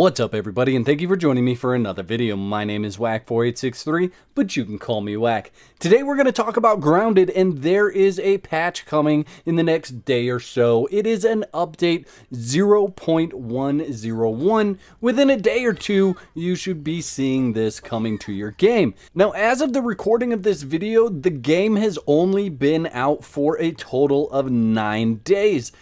What's up everybody, and thank you for joining me for another video. My name is Whack4863, but you can call me Whack. Today we're going to talk about Grounded, and there is a patch coming in the next day or so. It is an update 0.101. Within a day or two, you should be seeing this coming to your game. Now, as of the recording of this video, the game has only been out for a total of 9 days.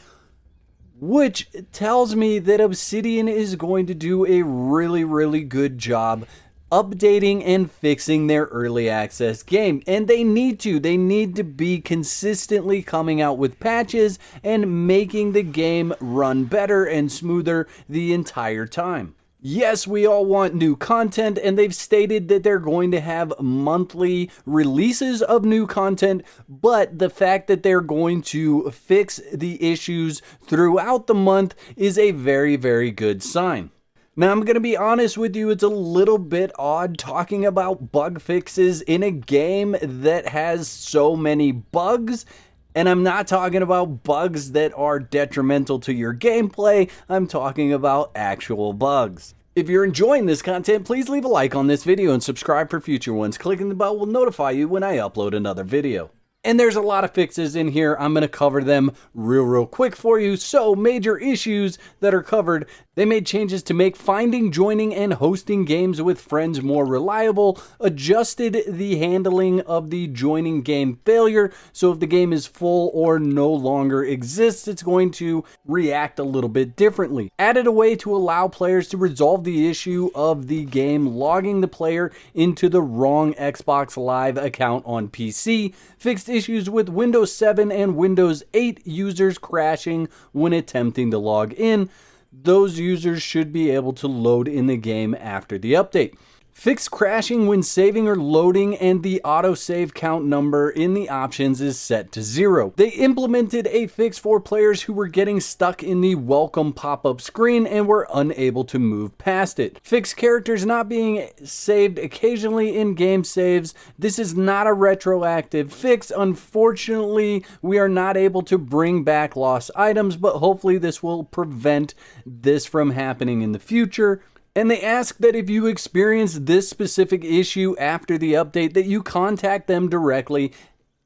Which tells me that Obsidian is going to do a really good job updating and fixing their early access game. And they need to. They need to be consistently coming out with patches and making the game run better and smoother the entire time. Yes, we all want new content, and they've stated that they're going to have monthly releases of new content, but the fact that they're going to fix the issues throughout the month is a very good sign. Now, I'm going to be honest with you, it's a little bit odd talking about bug fixes in a game that has so many bugs. And I'm not talking about bugs that are detrimental to your gameplay, I'm talking about actual bugs. If you're enjoying this content, please leave a like on this video and subscribe for future ones. Clicking the bell will notify you when I upload another video. And there's a lot of fixes in here. I'm going to cover them real quick for you. So, major issues that are covered. They made changes to make finding, joining, and hosting games with friends more reliable, adjusted the handling of the joining game failure, so if the game is full or no longer exists, it's going to react a little bit differently. Added a way to allow players to resolve the issue of the game logging the player into the wrong Xbox Live account on PC, fixed issues with Windows 7 and Windows 8 users crashing when attempting to log in. Those users should be able to load in the game after the update. Fix crashing when saving or loading, and the autosave count number in the options is set to 0. They implemented a fix for players who were getting stuck in the welcome pop-up screen and were unable to move past it. Fix characters not being saved occasionally in game saves. This is not a retroactive fix. Unfortunately, we are not able to bring back lost items, but hopefully this will prevent this from happening in the future. And they ask that if you experience this specific issue after the update, that you contact them directly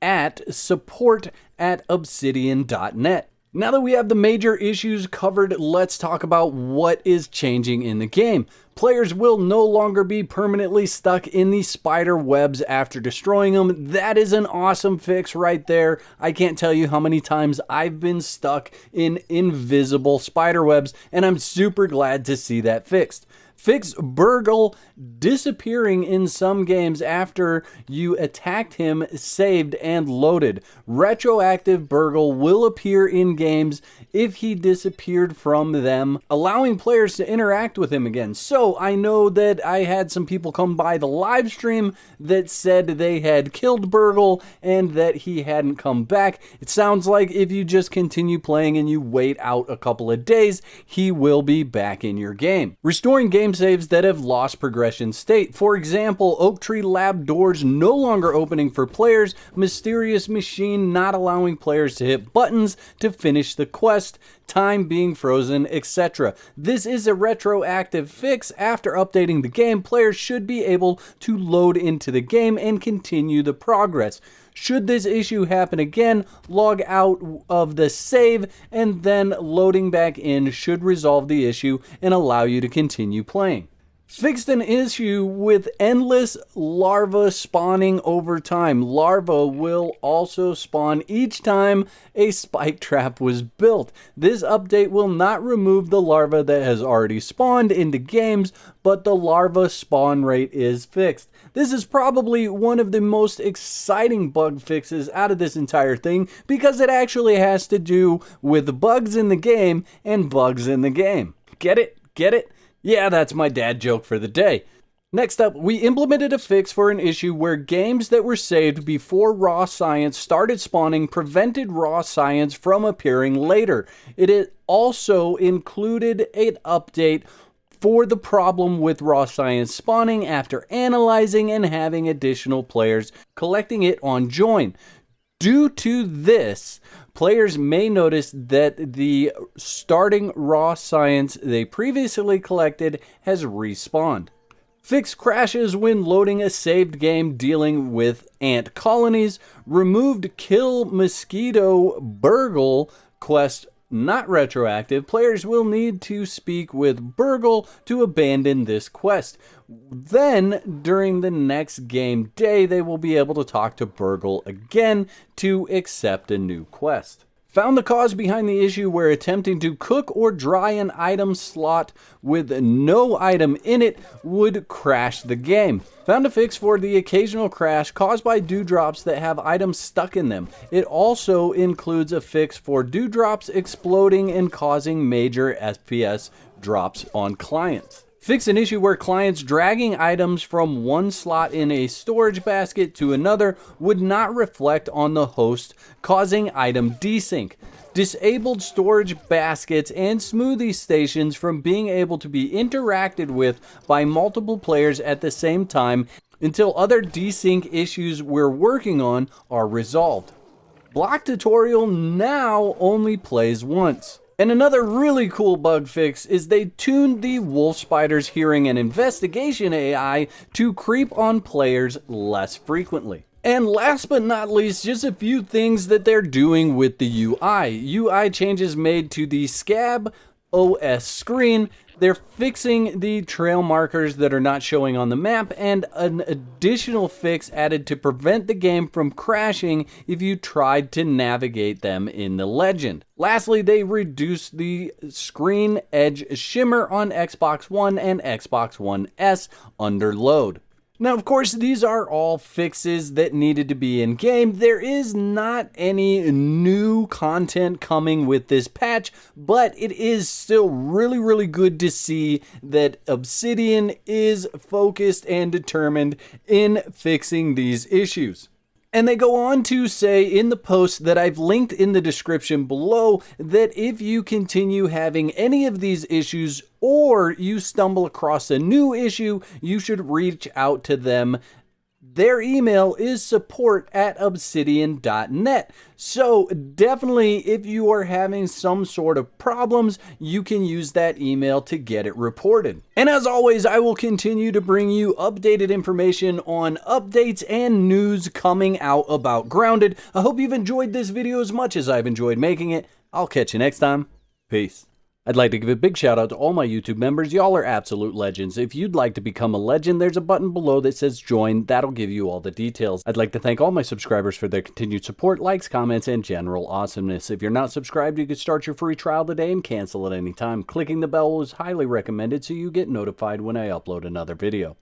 at support@obsidian.net. Now that we have the major issues covered, let's talk about what is changing in the game. Players will no longer be permanently stuck in the spider webs after destroying them. That is an awesome fix right there. I can't tell you how many times I've been stuck in invisible spider webs, and I'm super glad to see that fixed. Fix burg.l disappearing in some games after you attacked him, saved, and loaded. Retroactive burg.l will appear in games if he disappeared from them, allowing players to interact with him again. So I know that I had some people come by the live stream that said they had killed burg.l and that he hadn't come back. It sounds like if you just continue playing and you wait out a couple of days, he will be back in your game. Restoring game saves that have lost progression state. For example, Oak Tree Lab doors no longer opening for players, Mysterious Machine not allowing players to hit buttons to finish the quest, time being frozen, etc. This is a retroactive fix. After updating the game, players should be able to load into the game and continue the progress. Should this issue happen again, log out of the save, and then loading back in should resolve the issue and allow you to continue playing. Fixed an issue with endless larvae spawning over time. Larvae will also spawn each time a spike trap was built. This update will not remove the larva that has already spawned into games, but the larva spawn rate is fixed. This is probably one of the most exciting bug fixes out of this entire thing because it actually has to do with bugs in the game and bugs in the game. Get it? Get it? Yeah, that's my dad joke for the day. Next up, we implemented a fix for an issue where games that were saved before raw science started spawning prevented raw science from appearing later. It also included an update for the problem with raw science spawning after analyzing and having additional players collecting it on join. Due to this, players may notice that the starting raw science they previously collected has respawned. Fixed crashes when loading a saved game dealing with ant colonies. Removed kill mosquito burg.l quest not retroactive. Players will need to speak with burg.l to abandon this quest. Then, during the next game day, they will be able to talk to burg.l again to accept a new quest. Found the cause behind the issue where attempting to cook or dry an item slot with no item in it would crash the game. Found a fix for the occasional crash caused by dewdrops that have items stuck in them. It also includes a fix for dewdrops exploding and causing major FPS drops on clients. Fix an issue where clients dragging items from one slot in a storage basket to another would not reflect on the host, causing item desync. Disabled storage baskets and smoothie stations from being able to be interacted with by multiple players at the same time until other desync issues we're working on are resolved. Block tutorial now only plays once. And another really cool bug fix is they tuned the wolf spider's hearing and investigation AI to creep on players less frequently. And last but not least, just a few things that they're doing with the UI. UI changes made to the Scab OS screen. They're fixing the trail markers that are not showing on the map, and an additional fix added to prevent the game from crashing if you tried to navigate them in the legend. Lastly, they reduced the screen edge shimmer on Xbox One and Xbox One S under load. Now, of course, these are all fixes that needed to be in game. There is not any new content coming with this patch, but it is still really good to see that Obsidian is focused and determined in fixing these issues. And they go on to say in the post that I've linked in the description below that if you continue having any of these issues or you stumble across a new issue, you should reach out to them. Their email is support@obsidian.net. So definitely, if you are having some sort of problems, you can use that email to get it reported. And as always, I will continue to bring you updated information on updates and news coming out about Grounded. I hope you've enjoyed this video as much as I've enjoyed making it. I'll catch you next time. Peace. I'd like to give a big shout out to all my YouTube members. Y'all are absolute legends. If you'd like to become a legend, there's a button below that says join. That'll give you all the details. I'd like to thank all my subscribers for their continued support, likes, comments, and general awesomeness. If you're not subscribed, you can start your free trial today and cancel at any time. Clicking the bell is highly recommended so you get notified when I upload another video.